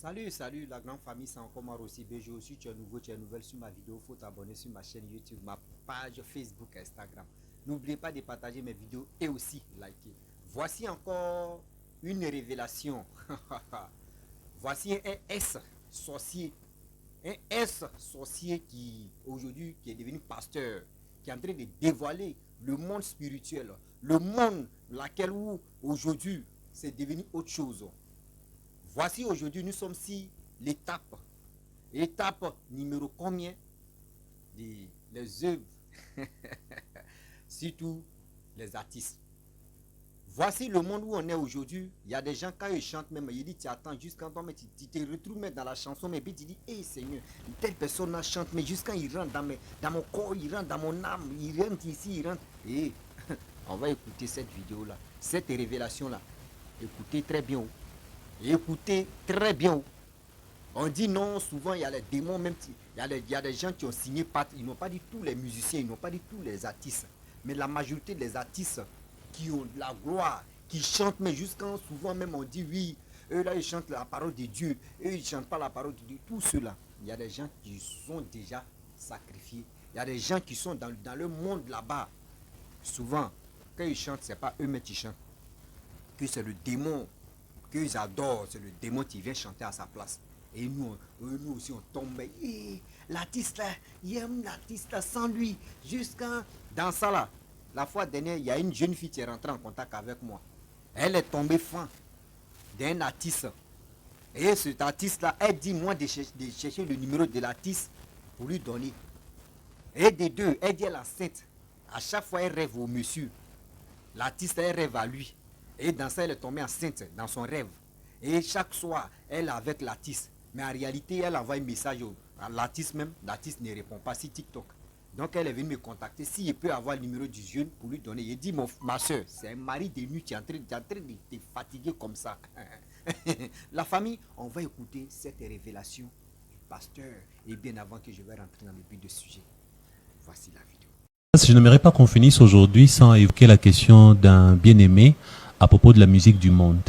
Salut la grande famille, c'est encore moi aussi BG aussi, tu es nouveau, tu es nouvelle sur ma vidéo, il faut t'abonner sur ma chaîne YouTube, ma page Facebook, Instagram. N'oubliez pas de partager mes vidéos et aussi liker. Voici encore une révélation. Voici un S sorcier. Un S sorcier qui aujourd'hui qui est devenu pasteur, qui est en train de dévoiler le monde spirituel, le monde laquelle où aujourd'hui c'est devenu autre chose. Voici aujourd'hui, nous sommes sur l'étape. Étape numéro combien les œuvres, surtout les artistes. Voici le monde où on est aujourd'hui. Il y a des gens, quand ils chantent même, ils disent, tu attends jusqu'à quand tu te retrouves même dans la chanson, mais puis tu dis, hé Seigneur, telle personne chante, mais jusqu'à il rentre dans mon corps, il rentre dans mon âme, il rentre ici, il rentre. Et on va écouter cette vidéo-là, cette révélation-là. Écoutez très bien. Écoutez très bien. On dit non, souvent il y a les démons, même il y a des gens qui ont signé, ils n'ont pas dit tous les musiciens, ils n'ont pas dit tous les artistes, mais la majorité des artistes qui ont de la gloire, qui chantent, mais jusqu'à souvent même on dit oui, eux là ils chantent la parole de Dieu, eux ils ne chantent pas la parole de Dieu, tout cela. Il y a des gens qui sont déjà sacrifiés, il y a des gens qui sont dans le monde là-bas. Souvent, quand ils chantent, ce n'est pas eux-mêmes qui chantent, que c'est le démon qu'ils adorent, c'est le démon qui vient chanter à sa place. Et nous aussi on tombe. L'artiste là, il aime l'artiste là sans lui. Jusqu'à dans ça là. La fois dernière, il y a une jeune fille qui est rentrée en contact avec moi. Elle est tombée fan d'un artiste. Et cet artiste là, elle dit moi de chercher le numéro de l'artiste pour lui donner. Et des deux, elle dit elle est enceinte. À chaque fois, elle rêve au monsieur. L'artiste, elle rêve à lui. Et dans ça, elle est tombée enceinte dans son rêve. Et chaque soir, elle est avec l'artiste. Mais en réalité, elle envoie un message à l'artiste même. L'artiste ne répond pas sur TikTok. Donc, elle est venue me contacter. Si je peux avoir le numéro du jeune pour lui donner. Il dit, ma soeur, c'est un mari de nuit qui est en train de te fatiguer comme ça. La famille, on va écouter cette révélation du pasteur. Et bien avant que je vais rentrer dans le but du sujet. Voici la vidéo. Je n'aimerais pas qu'on finisse aujourd'hui sans évoquer la question d'un bien-aimé à propos de la musique du monde.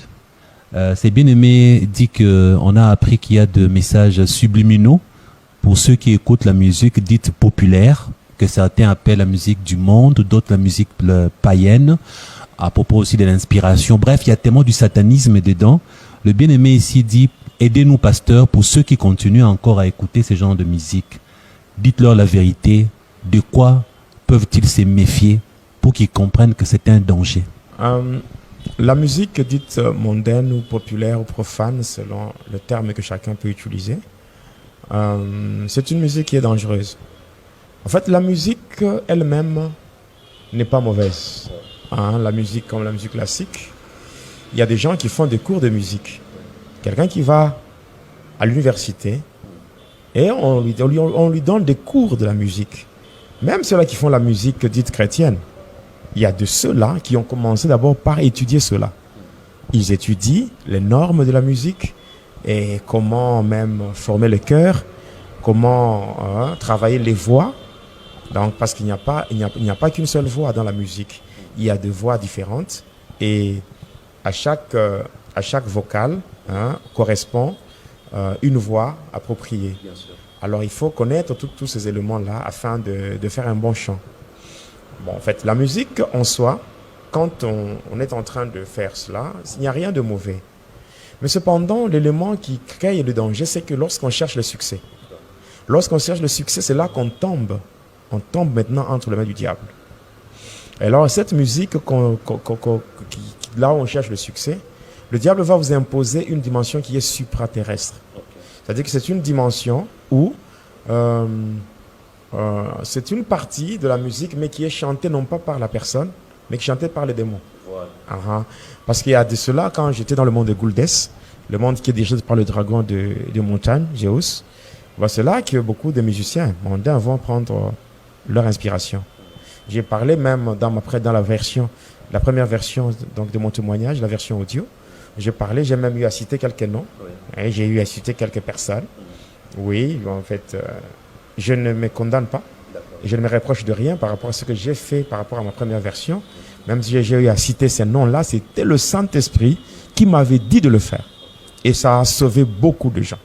Ces bien-aimés dit qu'on a appris qu'il y a de messages subliminaux pour ceux qui écoutent la musique dite populaire, que certains appellent la musique du monde, d'autres la musique païenne, à propos aussi de l'inspiration. Bref, il y a tellement du satanisme dedans. Le bien-aimé ici dit, aidez-nous pasteur pour ceux qui continuent encore à écouter ce genre de musique. Dites-leur la vérité, de quoi peuvent-ils se méfier pour qu'ils comprennent que c'est un danger? La musique dite mondaine ou populaire ou profane, selon le terme que chacun peut utiliser, c'est une musique qui est dangereuse. En fait, la musique elle-même n'est pas mauvaise. La musique comme la musique classique, il y a des gens qui font des cours de musique. Quelqu'un qui va à l'université et on lui donne des cours de la musique. Même ceux-là qui font la musique dite chrétienne, il y a de ceux-là qui ont commencé d'abord par étudier cela. Ils étudient les normes de la musique et comment même former le cœur, comment travailler les voix. Donc, parce qu'il n'y a pas qu'une seule voix dans la musique. Il y a des voix différentes et à chaque vocale correspond une voix appropriée. Alors, il faut connaître tous ces éléments-là afin de faire un bon chant. Bon, en fait, la musique en soi, quand on est en train de faire cela, il n'y a rien de mauvais. Mais cependant, l'élément qui crée le danger, c'est que lorsqu'on cherche le succès, c'est là qu'on tombe. On tombe maintenant entre les mains du diable. Et alors, cette musique, là où on cherche le succès, le diable va vous imposer une dimension qui est supraterrestre. C'est-à-dire que c'est une dimension où c'est une partie de la musique, mais qui est chantée non pas par la personne, mais qui est chantée par les démons. Voilà. Parce qu'il y a de cela, quand j'étais dans le monde de Gouldes, le monde qui est dirigé par le dragon de montagne, Zeus, c'est là que beaucoup de musiciens mondains vont prendre leur inspiration. J'ai parlé même dans la première version donc, de mon témoignage, la version audio, j'ai même eu à citer quelques noms, et j'ai eu à citer quelques personnes. Oui, en fait, je ne me condamne pas, je ne me reproche de rien par rapport à ce que j'ai fait par rapport à ma première version. Même si j'ai eu à citer ces noms-là, c'était le Saint-Esprit qui m'avait dit de le faire. Et ça a sauvé beaucoup de gens.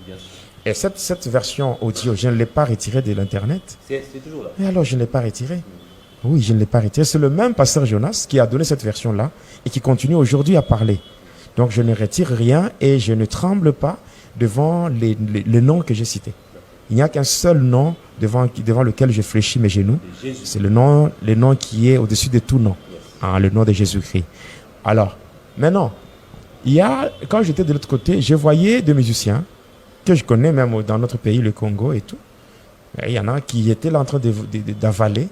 Et cette version audio, je ne l'ai pas retirée de l'Internet. C'est toujours là. Et alors, je ne l'ai pas retirée. Oui, je ne l'ai pas retirée. C'est le même pasteur Jonas qui a donné cette version-là et qui continue aujourd'hui à parler. Donc, je ne retire rien et je ne tremble pas devant les noms que j'ai cités. Il n'y a qu'un seul nom devant lequel je fléchis mes genoux. C'est le nom qui est au-dessus de tout nom. Hein, le nom de Jésus-Christ. Alors, maintenant, quand j'étais de l'autre côté, je voyais des musiciens que je connais même dans notre pays, le Congo et tout. Et il y en a qui étaient là en train d'avaler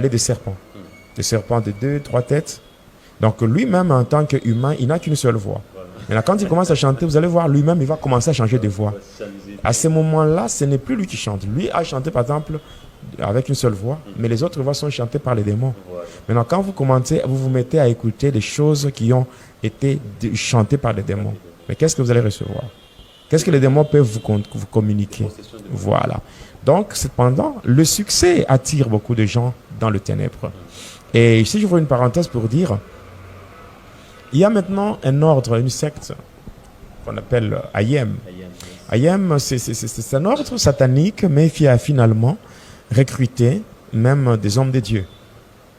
des serpents. Des serpents de 2, 3 têtes. Donc lui-même, en tant qu'humain, il n'a qu'une seule voix. Maintenant, quand il commence à chanter, vous allez voir, lui-même, il va commencer à changer de voix. À ce moment-là, ce n'est plus lui qui chante. Lui a chanté, par exemple, avec une seule voix, mais les autres voix sont chantées par les démons. Maintenant, quand vous commencez, vous vous mettez à écouter des choses qui ont été chantées par les démons. Mais qu'est-ce que vous allez recevoir? Qu'est-ce que les démons peuvent vous communiquer? Voilà. Donc, cependant, le succès attire beaucoup de gens dans le ténèbre. Et ici, je vois une parenthèse pour dire, il y a maintenant un ordre, une secte qu'on appelle Ayem. Ayem, c'est un ordre satanique, mais qui a finalement recruté même des hommes de Dieu.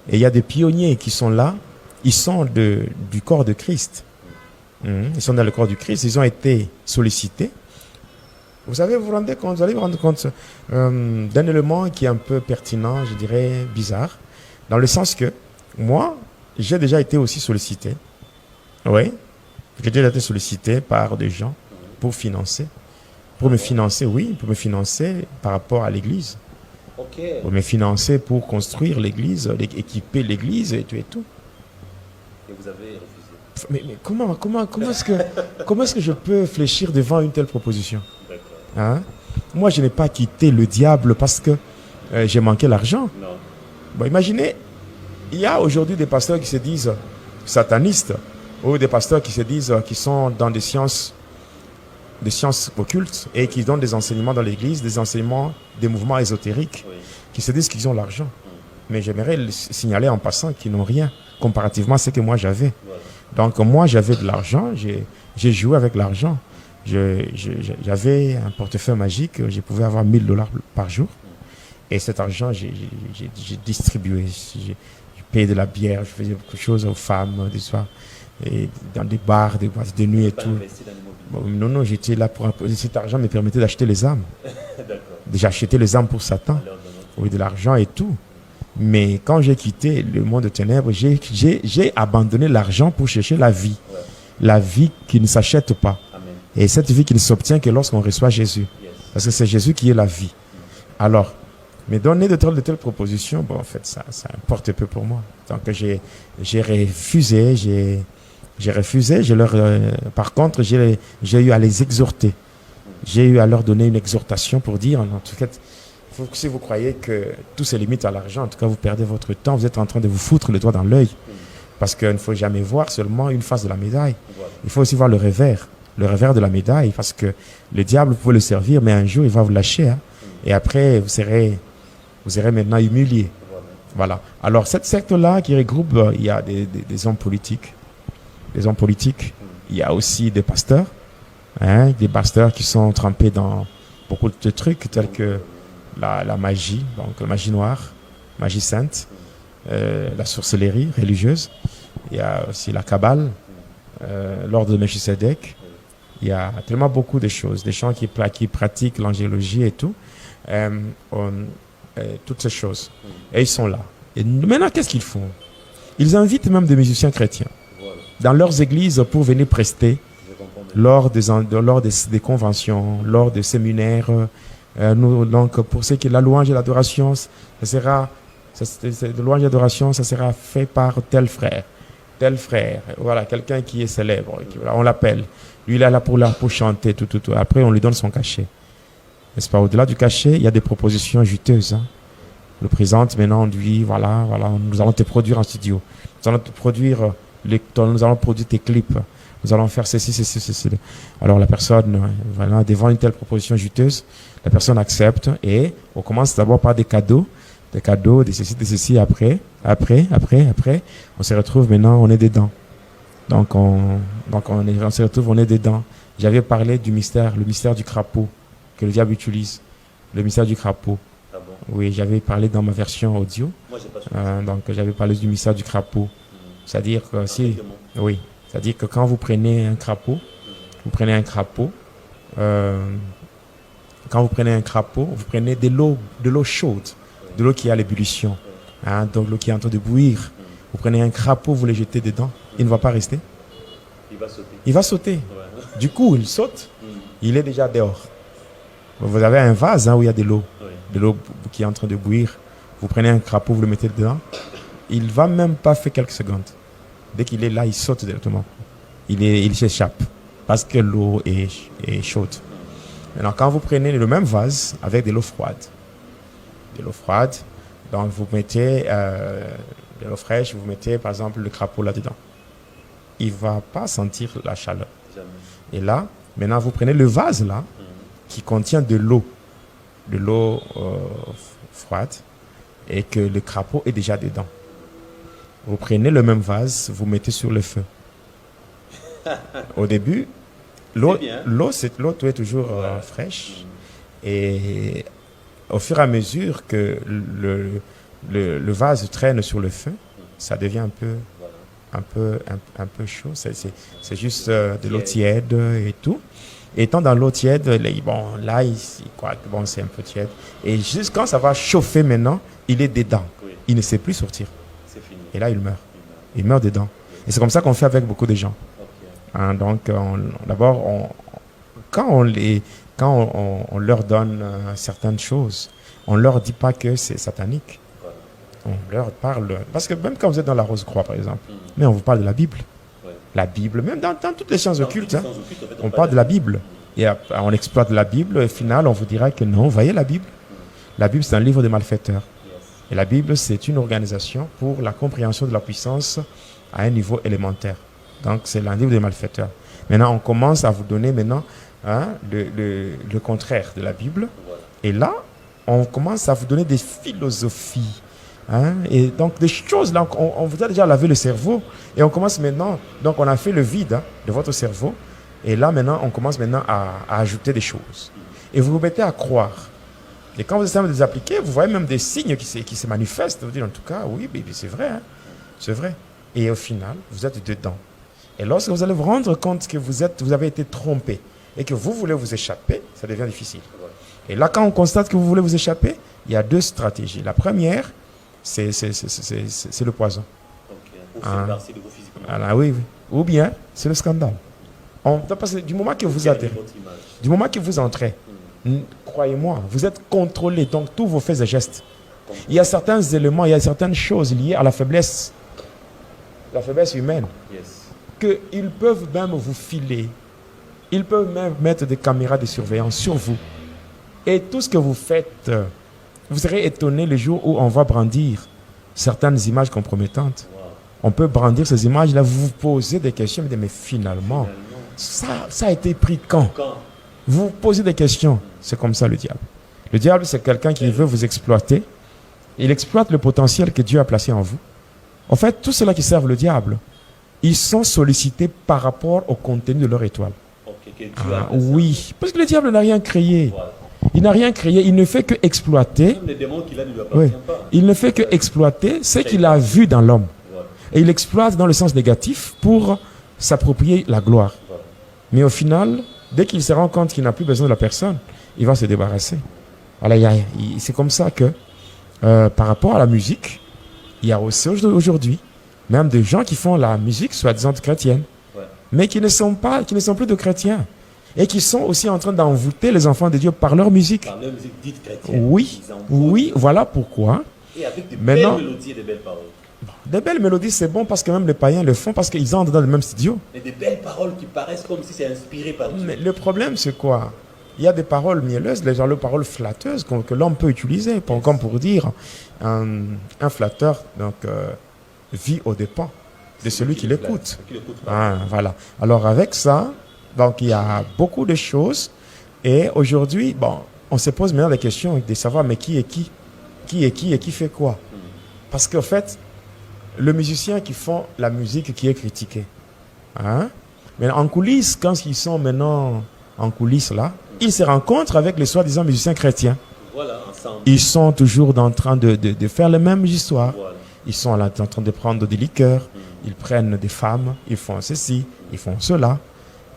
Et il y a des pionniers qui sont là, ils sont du corps de Christ. Ils sont dans le corps du Christ, ils ont été sollicités. Vous savez, vous allez vous rendre compte d'un élément qui est un peu pertinent, je dirais bizarre, dans le sens que moi, j'ai déjà été aussi sollicité. Oui, j'ai déjà été sollicité par des gens pour me financer, par rapport à l'église. Pour me financer pour construire l'église, équiper l'église et tout et tout. Et vous avez refusé. Mais comment est-ce que je peux fléchir devant une telle proposition? Hein? Moi, je n'ai pas quitté le diable parce que j'ai manqué l'argent. Bon, imaginez, il y a aujourd'hui des pasteurs qui se disent satanistes ou des pasteurs qui se disent qui sont dans des sciences occultes et qui donnent des enseignements dans l'église, des enseignements, des mouvements ésotériques, qui se disent qu'ils ont l'argent. Mais j'aimerais signaler en passant qu'ils n'ont rien comparativement à ce que moi j'avais. Donc moi j'avais de l'argent, j'ai joué avec l'argent. J'avais un portefeuille magique, je pouvais avoir $1000 par jour. Et cet argent, j'ai distribué. J'ai payé de la bière, je faisais beaucoup de choses aux femmes, des soirs, et dans des bars, des boîtes de nuit et tout. Bon, non, j'étais là pour... Cet argent me permettait d'acheter les âmes. J'ai acheté les âmes pour Satan. Oui, de l'argent et tout. Mais quand j'ai quitté le monde de ténèbres, j'ai abandonné l'argent pour chercher la vie. La vie qui ne s'achète pas. Et cette vie qui ne s'obtient que lorsqu'on reçoit Jésus. Parce que c'est Jésus qui est la vie. Alors, mais donner de telles propositions, bon, en fait, ça importe peu pour moi. Donc, j'ai refusé, par contre, j'ai eu à les exhorter. J'ai eu à leur donner une exhortation pour dire, en tout cas, si vous croyez que tout se limite à l'argent, en tout cas, vous perdez votre temps, vous êtes en train de vous foutre le doigt dans l'œil. Parce qu'il ne faut jamais voir seulement une face de la médaille. Il faut aussi voir le revers de la médaille, parce que le diable, vous pouvez le servir, mais un jour, il va vous lâcher. Hein, et après, vous serez maintenant humilié. Voilà. Alors, cette secte-là qui regroupe, il y a des hommes politiques. Des hommes politiques. Il y a aussi des pasteurs. Hein, des pasteurs qui sont trempés dans beaucoup de trucs, tels que la magie, donc la magie noire, magie sainte, la sorcellerie religieuse. Il y a aussi la Kabbale, l'ordre de Melchisedec. Il y a tellement beaucoup de choses. Des gens qui pratiquent l'angélologie et tout. Toutes ces choses. Et ils sont là. Et maintenant, qu'est-ce qu'ils font? Ils invitent même des musiciens chrétiens dans leurs églises pour venir prester lors des conventions, lors des séminaires. Donc, pour ce qui est la louange et l'adoration, la louange et l'adoration, ça sera fait par tel frère. Voilà, quelqu'un qui est célèbre. On l'appelle. Lui, il est là pour chanter, tout. Après, on lui donne son cachet. N'est-ce pas? Au-delà du cachet, il y a des propositions juteuses. Hein. On le présente maintenant, on dit, voilà, nous allons te produire en studio. Nous allons te produire, nous allons produire tes clips. Nous allons faire ceci. Alors la personne, voilà, devant une telle proposition juteuse, la personne accepte et on commence d'abord par des cadeaux, de ceci, après, on se retrouve maintenant, on est dedans. Donc on se retrouve, on est dedans. j'avais parlé du mystère, le mystère du crapaud que le diable utilise. Le mystère du crapaud. Ah bon? Oui, j'avais parlé dans ma version audio. Moi, j'ai pas suivi. Donc, j'avais parlé du mystère du crapaud. C'est-à-dire que si, Exactement. oui, c'est-à-dire que quand vous prenez un crapaud, vous prenez un crapaud. Quand vous prenez un crapaud, vous prenez de l'eau chaude, de l'eau qui est à l'ébullition, hein, donc l'eau qui est en train de bouillir. Vous prenez un crapaud, vous le jetez dedans, il ne va pas rester. Il va sauter. Il va sauter. Ouais. Du coup, il saute, il est déjà dehors. Vous avez un vase hein, où il y a de l'eau, Oui. de l'eau qui est en train de bouillir. Vous prenez un crapaud, vous le mettez dedans. Il ne va même pas faire quelques secondes. Dès qu'il est là, il saute directement. Il s'échappe parce que l'eau est chaude. Maintenant, quand vous prenez le même vase avec de l'eau froide, donc vous mettez de l'eau fraîche, vous mettez par exemple le crapaud là-dedans. Il ne va pas sentir la chaleur. Jamais. Et là, maintenant, vous prenez le vase là, qui contient de l'eau froide, et que le crapaud est déjà dedans. Vous prenez le même vase, vous mettez sur le feu. Au début, l'eau est toujours fraîche. Et au fur et à mesure que le vase traîne sur le feu, ça devient un peu chaud. C'est juste de l'eau tiède et tout. Et étant dans l'eau tiède, c'est un peu tiède. Et juste quand ça va chauffer maintenant, il est dedans. Oui. Il ne sait plus sortir. C'est fini. Et là, il meurt. Il meurt dedans. Et c'est comme ça qu'on fait avec beaucoup de gens. Ok. Hein, donc, quand on leur donne certaines choses, on ne leur dit pas que c'est satanique. Voilà. On leur parle. Parce que même quand vous êtes dans la Rose-Croix, par exemple, mais on vous parle de la Bible. Ouais. La Bible, même dans toutes les sciences occultes, Dans hein, toutes les sciences occultes, en fait, on parle de la Bible. Et après, on exploite la Bible, et au final, on vous dira que non, voyez la Bible. La Bible, c'est un livre de malfaiteurs. Yes. Et la Bible, c'est une organisation pour la compréhension de la puissance à un niveau élémentaire. Donc, c'est un livre de malfaiteurs. Maintenant, on commence à vous donner maintenant le contraire de la Bible. Voilà. Et là, on commence à vous donner des philosophies. Hein, et donc, des choses là, on vous a déjà lavé le cerveau. Et on commence maintenant, donc on a fait le vide de votre cerveau. Et là, maintenant, on commence maintenant à ajouter des choses. Et vous vous mettez à croire. Et quand vous essayez de les appliquer, vous voyez même des signes qui se manifestent. Vous dites en tout cas, oui, c'est vrai. Hein, c'est vrai. Et au final, vous êtes dedans. Et lorsque vous allez vous rendre compte que vous avez été trompé et que vous voulez vous échapper, ça devient difficile. Et là, quand on constate que vous voulez vous échapper, il y a deux stratégies. La première, c'est le poison. Ok. Pour faire passer de vous physiquement. Alors, oui. Ou bien, c'est le scandale. Parce que du moment que vous atterrez, du moment que vous entrez, croyez-moi, vous êtes contrôlé, donc tous vos faits et gestes. Il y a certains éléments, il y a certaines choses liées à la faiblesse humaine, Yes. qu'ils peuvent même vous filer. Ils peuvent même mettre des caméras de surveillance sur vous. Et tout ce que vous faites, vous serez étonné le jour où on va brandir certaines images compromettantes. Wow. On peut brandir ces images-là, vous vous posez des questions, mais finalement, ça a été pris quand? Vous posez des questions. C'est comme ça le diable. Le diable, c'est quelqu'un qui veut vous exploiter. Il exploite le potentiel que Dieu a placé en vous. En fait, tous ceux-là qui servent le diable, ils sont sollicités par rapport au contenu de leur étoile. Okay, oui, parce que le diable n'a rien créé. Voilà. Il n'a rien créé, il ne fait que exploiter. Même les démons qu'il a ne lui appartiennent pas. Il ne fait que exploiter ce qu'il a vu dans l'homme. Voilà. Et il exploite dans le sens négatif pour s'approprier la gloire. Voilà. Mais au final, dès qu'il se rend compte qu'il n'a plus besoin de la personne, il va se débarrasser. Voilà, c'est comme ça que, par rapport à la musique, il y a aussi aujourd'hui même des gens qui font la musique soi-disant chrétienne, Ouais. mais qui ne sont plus de chrétiens et qui sont aussi en train d'envoûter les enfants de Dieu par leur musique. Par leur musique dite chrétienne. Oui, Ils envoûtent. oui, voilà pourquoi. Et avec des Maintenant- belles mélodies et des belles paroles. Des belles mélodies, c'est bon parce que même les païens le font parce qu'ils entrent dans le même studio. Et des belles paroles qui paraissent comme si c'est inspiré par Dieu. Mais le problème, c'est quoi? Il y a des paroles mielleuses, les paroles flatteuses que l'homme peut utiliser, comme pour dire un flatteur vit aux dépens de celui qui l'écoute. Voilà. Alors avec ça, donc il y a beaucoup de choses. Et aujourd'hui, on se pose maintenant des questions de savoir mais qui est qui? Qui est qui et qui fait quoi? Parce qu'en fait, le musicien qui fait la musique qui est critiquée, hein, Mais en coulisses, quand ils sont maintenant en coulisses là, ils se rencontrent avec les soi-disant musiciens chrétiens. Voilà, ensemble. Ils sont toujours en train de faire les mêmes histoires. Voilà. Ils sont là en train de prendre des liqueurs, ils prennent des femmes, ils font ceci, ils font cela.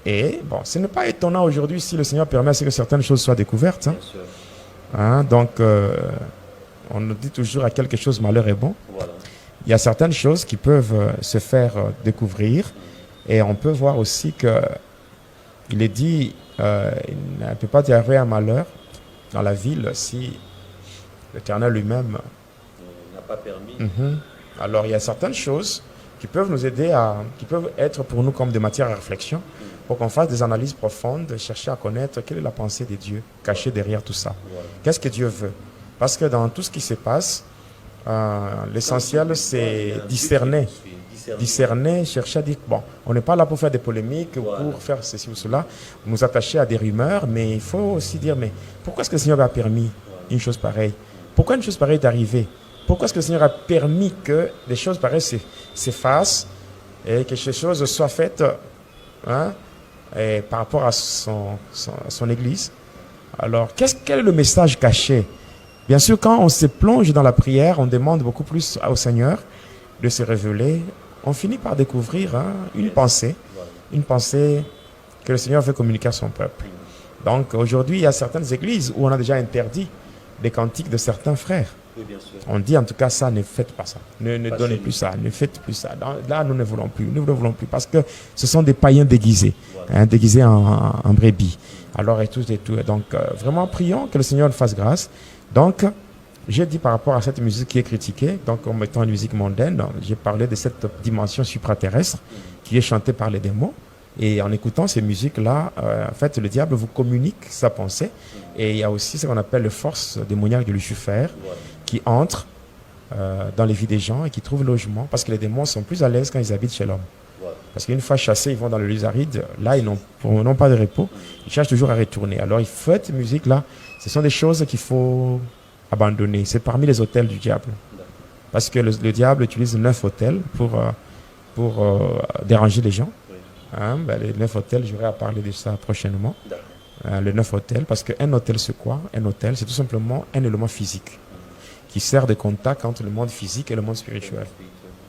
Et bon, ce n'est pas étonnant aujourd'hui si le Seigneur permet à ce que certaines choses soient découvertes. Hein. Bien sûr. Hein, donc, on nous dit toujours à quelque chose malheur est bon. Voilà. Il y a certaines choses qui peuvent se faire découvrir. Et on peut voir aussi que il est dit, il ne peut pas y avoir un malheur dans la ville si l'Éternel lui-même N'a pas permis. Alors, il y a certaines choses qui peuvent nous aider qui peuvent être pour nous comme des matières à réflexion, pour qu'on fasse des analyses profondes, chercher à connaître quelle est la pensée de Dieu cachée derrière tout ça. Voilà. Qu'est-ce que Dieu veut? Parce que dans tout ce qui se passe, l'essentiel, c'est discerner. Discerner, chercher à dire, bon, on n'est pas là pour faire des polémiques, Voilà. pour faire ceci ou cela, nous attacher à des rumeurs, mais il faut aussi dire, mais pourquoi est-ce que le Seigneur a permis une chose pareille? Pourquoi une chose pareille est arrivée? Pourquoi est-ce que le Seigneur a permis que des choses pareilles s'effacent et que ces choses soient faites hein, et par rapport à son Église? Alors, quel est le message caché? Bien sûr, quand on se plonge dans la prière, on demande beaucoup plus au Seigneur de se révéler. On finit par découvrir une pensée que le Seigneur veut communiquer à son peuple. Donc, aujourd'hui, il y a certaines églises où on a déjà interdit des cantiques de certains frères. Oui, bien sûr. On dit en tout cas ça, ne faites pas ça. Ne Pas donnez chez plus nous. ça, ne faites plus ça. Là, nous ne voulons plus. Nous ne voulons plus parce que ce sont des païens déguisés, Voilà. hein, déguisés en brebis. Alors, et tout. Donc, vraiment, prions que le Seigneur nous fasse grâce. Donc, j'ai dit par rapport à cette musique qui est critiquée, donc en mettant une musique mondaine, j'ai parlé de cette dimension supraterrestre qui est chantée par les démons. Et en écoutant ces musiques-là, en fait, le diable vous communique sa pensée. Et il y a aussi ce qu'on appelle les forces démoniaques de Lucifer Voilà. qui entrent dans les vies des gens et qui trouvent logement parce que les démons sont plus à l'aise quand ils habitent chez l'homme. Voilà. Parce qu'une fois chassés, ils vont dans le lieu aride. Là, ils n'ont pas de repos. Ils cherchent toujours à retourner. Alors, il faut cette musique-là. Ce sont des choses qu'il faut abandonner. C'est parmi les autels du diable. Parce que le diable utilise 9 autels pour déranger les gens. Oui. Hein, les 9 autels, j'aurai à parler de ça prochainement. D'accord. Le 9 autels, parce qu'un autel, c'est quoi? Un autel, c'est tout simplement un élément physique qui sert de contact entre le monde physique et le monde spirituel.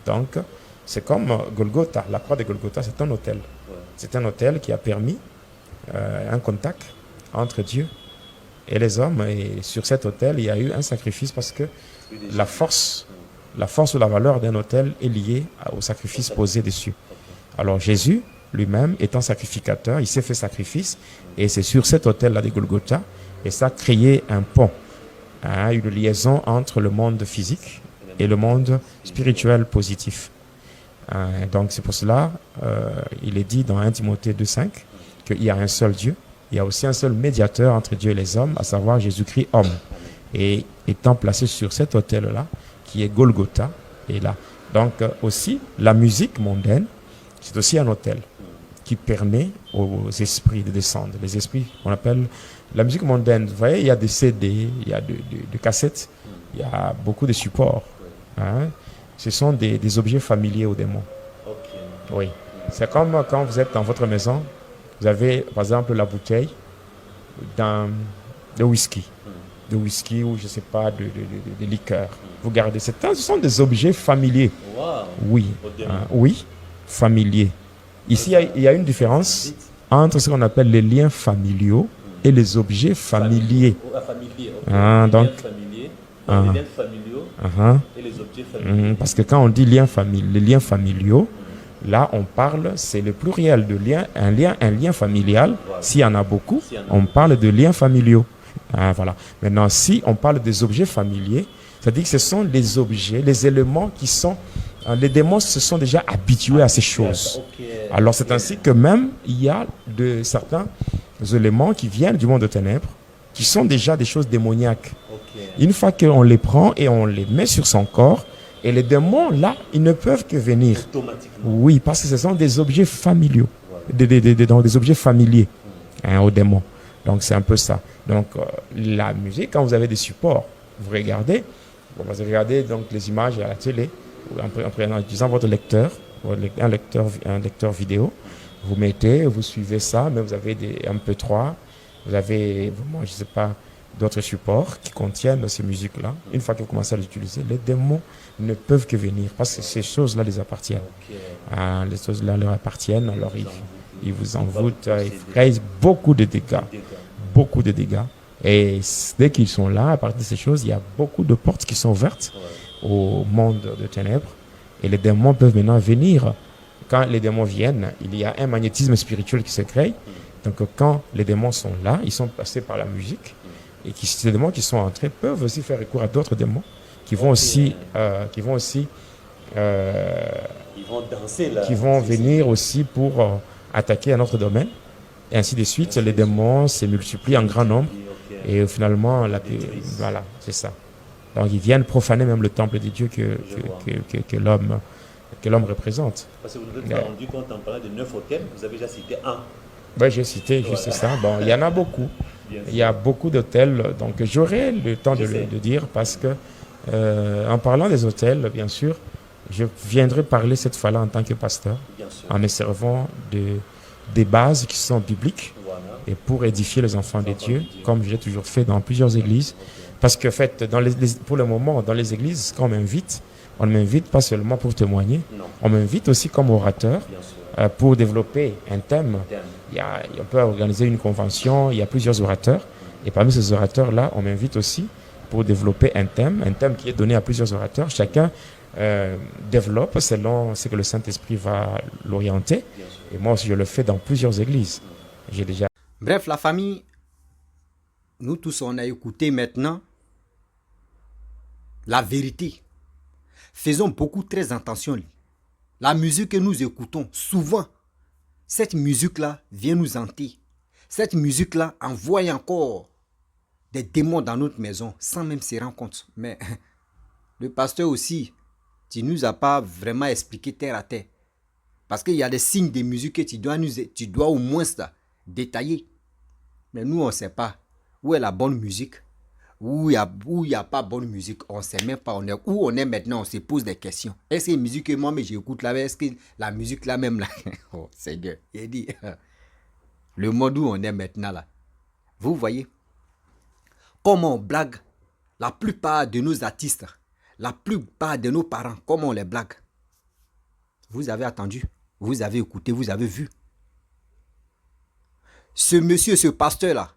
Donc, c'est comme Golgotha. La croix de Golgotha, c'est un autel. Ouais. C'est un autel qui a permis un contact entre Dieu et les hommes. Et sur cet autel, il y a eu un sacrifice parce que la force ou la valeur d'un autel est liée au sacrifice posé dessus. Alors Jésus, lui-même, étant sacrificateur, il s'est fait sacrifice. Et c'est sur cet autel-là de Golgotha, et ça a créé un pont, hein, une liaison entre le monde physique et le monde spirituel positif. Donc c'est pour cela, il est dit dans 1 Timothée 2,5 qu'il y a un seul Dieu. Il y a aussi un seul médiateur entre Dieu et les hommes, à savoir Jésus-Christ homme. Et étant placé sur cet autel-là, qui est Golgotha, et là. Donc aussi, la musique mondaine, c'est aussi un autel qui permet aux esprits de descendre. Les esprits, on appelle la musique mondaine. Vous voyez, il y a des CD, il y a des cassettes, il y a beaucoup de supports. Hein. Ce sont des objets familiers aux démons. Ok. Oui. C'est comme quand vous êtes dans votre maison, vous avez par exemple la bouteille de whisky. De whisky ou je ne sais pas, de liqueur. Vous gardez. Ce sont des objets familiers. Wow. Oui. Oui, familiers. Ici, il y a une différence entre ce qu'on appelle les liens familiaux et les objets familiers. Familier. Okay. Ah, donc, familiers, ah. les liens familiaux et les objets familiers. Parce que quand on dit les liens familiaux, là, on parle, c'est le pluriel de lien, un lien familial. Voilà. S'il y en a beaucoup, S'il y en a on parle de liens familiaux. Ah, voilà. Maintenant, si on parle des objets familiers, c'est-à-dire que ce sont les objets, les éléments qui sont... Les démons se sont déjà habitués à ces choses. Okay. Alors, c'est ainsi que même, il y a certains éléments qui viennent du monde de ténèbres, qui sont déjà des choses démoniaques. Okay. Une fois qu'on les prend et on les met sur son corps, et les démons, là, ils ne peuvent que venir. Automatiquement. Oui, parce que ce sont des objets familiaux, Voilà. donc des objets familiers aux démons. Donc, c'est un peu ça. Donc, la musique, quand vous avez des supports, vous regardez donc les images à la télé, en utilisant votre lecteur, un lecteur vidéo, Vous mettez, vous suivez ça, mais vous avez des MP3, vous avez, moi, je sais pas, d'autres supports qui contiennent ces musiques-là. Une fois que vous commencez à les utiliser, les démons ne peuvent que venir parce que ces choses-là les appartiennent. Les choses-là leur appartiennent, alors ils vous envoûtent, ils causent beaucoup de dégâts. Beaucoup de dégâts. Et dès qu'ils sont là, à partir de ces choses, il y a beaucoup de portes qui sont ouvertes au monde de ténèbres. Et les démons peuvent maintenant venir. Quand les démons viennent, il y a un magnétisme spirituel qui se crée. Donc quand les démons sont là, ils sont passés par la musique. Et ces démons qui sont entrés peuvent aussi faire recours à d'autres démons qui vont aussi, ils vont danser là, qui vont venir aussi pour attaquer un autre domaine. Et ainsi de suite, les démons se multiplient en grand nombre. Et finalement, voilà, c'est ça. Donc ils viennent profaner même le temple de Dieu que l'homme représente. Parce que vous nous avez rendu compte en parlant de 9 hôtels, vous avez déjà cité un. Oui, j'ai cité juste ça. Bon, il y en a beaucoup. Il y a beaucoup d'hôtels. Donc j'aurai le temps de dire parce que en parlant des hôtels, bien sûr, je viendrai parler cette fois-là en tant que pasteur, en me servant des bases qui sont bibliques et pour édifier les enfants de Dieu, comme je l'ai toujours fait dans plusieurs églises. Parce que, en fait, pour le moment, dans les églises, quand on ne m'invite pas seulement pour témoigner, on m'invite aussi comme orateur pour développer un thème. On peut organiser une convention, il y a plusieurs orateurs. Et parmi ces orateurs-là, on m'invite aussi pour développer un thème qui est donné à plusieurs orateurs. Chacun développe selon ce que le Saint-Esprit va l'orienter. Et moi aussi, je le fais dans plusieurs églises. J'ai déjà... Bref, la famille, nous tous, on a écouté maintenant la vérité. Faisons beaucoup très attention. La musique que nous écoutons, souvent, cette musique-là vient nous hanter. Cette musique-là envoie encore des démons dans notre maison sans même se rendre compte. Mais le pasteur aussi, tu ne nous as pas vraiment expliqué terre à terre. Parce qu'il y a des signes de musique que tu dois au moins détailler. Mais nous, on ne sait pas où est la bonne musique, où il n'y a pas bonne musique. On ne sait même pas où on est maintenant. On se pose des questions. Est-ce que la musique que moi, j'écoute là, est-ce que la musique là même là, oh Seigneur, il dit, le monde où on est maintenant là. Vous voyez, comment on blague la plupart de nos artistes, la plupart de nos parents, comment on les blague. Vous avez attendu, vous avez écouté, vous avez vu. Ce monsieur, ce pasteur-là,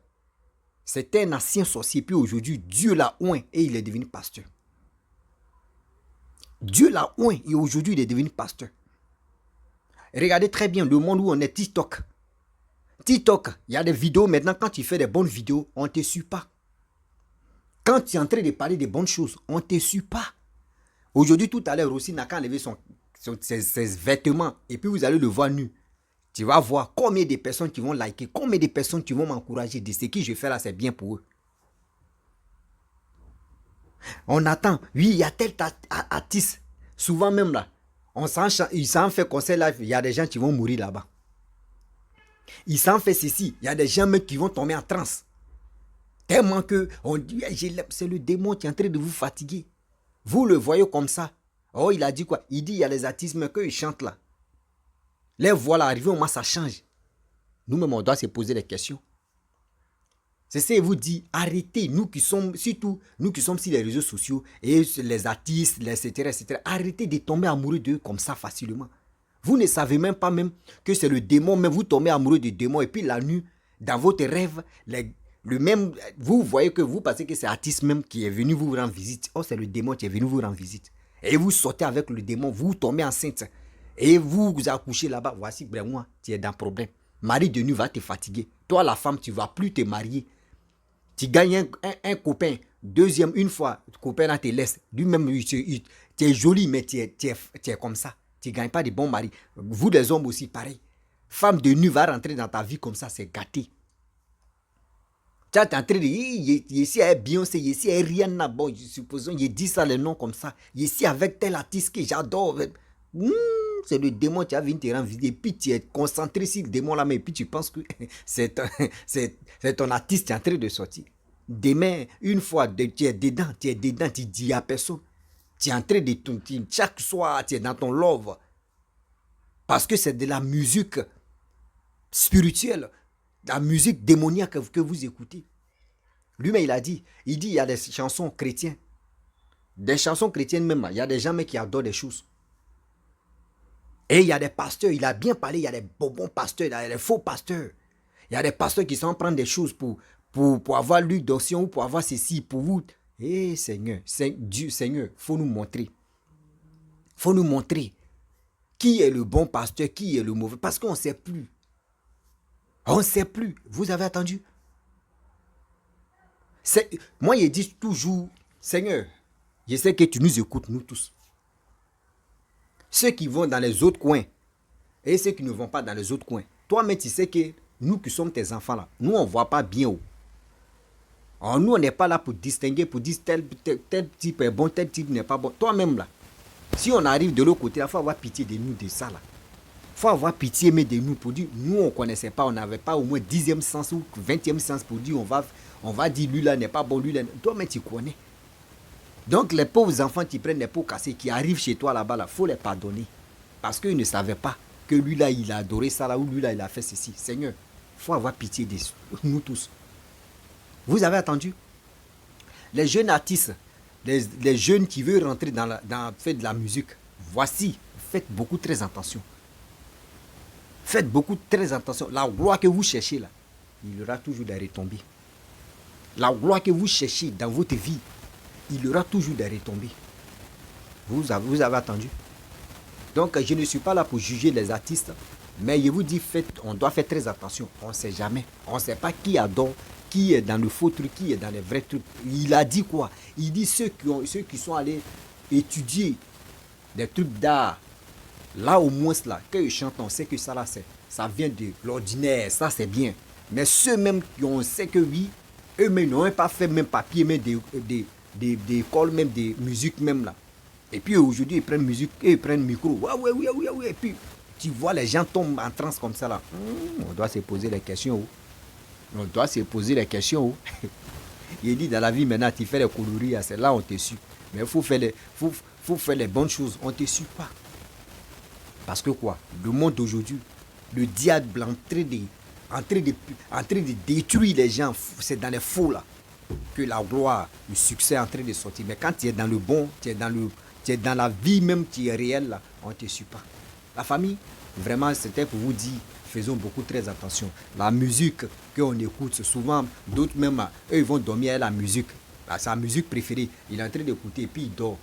c'était un ancien sorcier, puis aujourd'hui, Dieu l'a oint et il est devenu pasteur. Dieu l'a oint et aujourd'hui, il est devenu pasteur. Regardez très bien le monde où on est TikTok. TikTok, il y a des vidéos maintenant, quand tu fais des bonnes vidéos, on ne te suit pas. Quand tu es en train de parler de bonnes choses, on ne te suit pas. Aujourd'hui, tout à l'heure aussi, n'a qu'à enlever ses vêtements et puis vous allez le voir nu. Tu vas voir combien de personnes qui vont liker, combien de personnes qui vont m'encourager de ce que je fais là, c'est bien pour eux. On attend, oui, il y a tel artiste, souvent même là, il s'en fait concert là, il y a des gens qui vont mourir là-bas. Il s'en fait ceci, il y a des gens même qui vont tomber en transe. Tellement que, on dit, c'est le démon qui est en train de vous fatiguer. Vous le voyez comme ça. Oh, il a dit quoi? Il dit, il y a les artistes mais qu'ils chantent là. Les voilà arriver au moins ça change. Nous-mêmes, on doit se poser des questions. C'est ça, il vous dit, arrêtez, nous qui sommes, surtout, nous qui sommes sur les réseaux sociaux, et les artistes, etc., arrêtez de tomber amoureux d'eux comme ça facilement. Vous ne savez même pas même que c'est le démon, mais vous tombez amoureux du démon, et puis la nuit, dans votre rêve, le même, vous voyez que vous pensez que c'est l'artiste même qui est venu vous rendre visite. Oh, c'est le démon qui est venu vous rendre visite. Et vous sortez avec le démon, vous tombez enceinte. Et vous vous accouchez là-bas, voici, moi, tu es dans le problème. Mari de nuit va te fatiguer. Toi, la femme, tu ne vas plus te marier. Tu gagnes un copain, deuxième, une fois, le copain là te laisse. Lui-même, tu es joli, mais tu es comme ça. Tu ne gagnes pas de bons maris. Vous, les hommes aussi, pareil. Femme de nuit va rentrer dans ta vie comme ça, c'est gâté. Tu es en train de dire, ici est Beyoncé, ici est Rihanna, bon, supposons, il dit ça, les noms comme ça. Ici avec tel artiste que j'adore. C'est le démon qui a venu te rendre visite. Et puis tu es concentré sur le démon là, mais puis tu penses que c'est ton artiste qui est en train de sortir. Demain, une fois, tu es dedans, tu dis à personne. Tu es en train de chaque soir, tu es dans ton love. Parce que c'est de la musique spirituelle, la musique démoniaque que vous écoutez. Lui-même, il dit, il y a des chansons chrétiennes. Des chansons chrétiennes même, il y a des gens qui adorent des choses. Et il y a des pasteurs, il a bien parlé, il y a des bons pasteurs, il y a des faux pasteurs. Il y a des pasteurs qui s'en prennent des choses pour avoir l'huile d'onction ou pour avoir ceci, pour vous. Eh Seigneur, Dieu, Seigneur, il faut nous montrer. Il faut nous montrer qui est le bon pasteur, qui est le mauvais. Parce qu'on ne sait plus. On ne sait plus. Vous avez attendu? Moi, je dis toujours, Seigneur, je sais que tu nous écoutes, nous tous. Ceux qui vont dans les autres coins et ceux qui ne vont pas dans les autres coins. Toi-même, tu sais que nous qui sommes tes enfants là, nous, on ne voit pas bien haut. Alors, nous, on n'est pas là pour distinguer, pour dire tel type est bon, tel type n'est pas bon. Toi-même là, si on arrive de l'autre côté, il faut avoir pitié de nous, de ça là. Il faut avoir pitié mais de nous pour dire, nous, on ne connaissait pas, on n'avait pas au moins 10e sens ou 20e sens pour dire, on va dire, lui là n'est pas bon, lui là. Toi-même, tu connais. Donc, les pauvres enfants qui prennent les pots cassés, qui arrivent chez toi là-bas, il faut les pardonner. Parce qu'ils ne savaient pas que lui là, il a adoré ça là, ou lui là, il a fait ceci. Seigneur, il faut avoir pitié de nous tous. Vous avez entendu? Les jeunes artistes, les jeunes qui veulent rentrer dans faire de la musique, voici, faites beaucoup très attention. Faites beaucoup très attention. La gloire que vous cherchez là, il y aura toujours des retombées. La gloire que vous cherchez dans votre vie, il y aura toujours des retombées. Vous avez entendu? Donc, je ne suis pas là pour juger les artistes, mais je vous dis, on doit faire très attention. On ne sait jamais. On ne sait pas qui adore, qui est dans le faux truc, qui est dans les vrais trucs. Il a dit quoi? Il dit ceux qui sont allés étudier des trucs d'art, là au moins, là, quand ils chantent, on sait que ça, là, ça vient de l'ordinaire, ça c'est bien. Mais ceux-mêmes qui on sait que oui, eux-mêmes n'ont pas fait même papier, même des écoles, même des musiques même là. Et puis aujourd'hui, ils prennent musique et ils prennent micro. Ouais. Et puis, tu vois, les gens tombent en transe comme ça là. On doit se poser les questions. On doit se poser les questions. Il dit dans la vie maintenant, tu fais les coloris, c'est là on te suit. Mais il faut faire les bonnes choses. On ne te suit pas. Parce que quoi? Le monde d'aujourd'hui, le diable en train de détruire les gens. C'est dans les faux là que la gloire, le succès est en train de sortir. Mais quand tu es dans le bon, tu es dans la vie même qui est réelle, là, on ne te suit pas. La famille, vraiment, c'était pour vous dire, faisons beaucoup très attention. La musique qu'on écoute, souvent, d'autres même, eux, ils vont dormir à la musique. Sa musique préférée, il est en train d'écouter et puis il dort.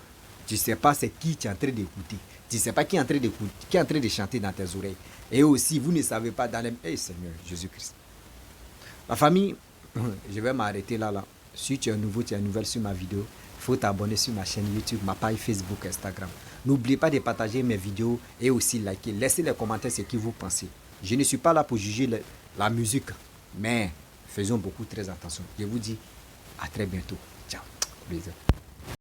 Tu ne sais pas c'est qui tu es en train d'écouter. Tu ne sais pas qui est en train d'écouter, qui est en train de chanter dans tes oreilles. Et aussi, vous ne savez pas dans les... Hey, Seigneur Jésus-Christ. La famille, je vais m'arrêter là. Si tu es nouveau, tu es nouvelle sur ma vidéo, il faut t'abonner sur ma chaîne YouTube, ma page Facebook, Instagram. N'oubliez pas de partager mes vidéos et aussi liker. Laissez les commentaires ce que vous pensez. Je ne suis pas là pour juger la musique, mais faisons beaucoup très attention. Je vous dis à très bientôt. Ciao. Plaisir.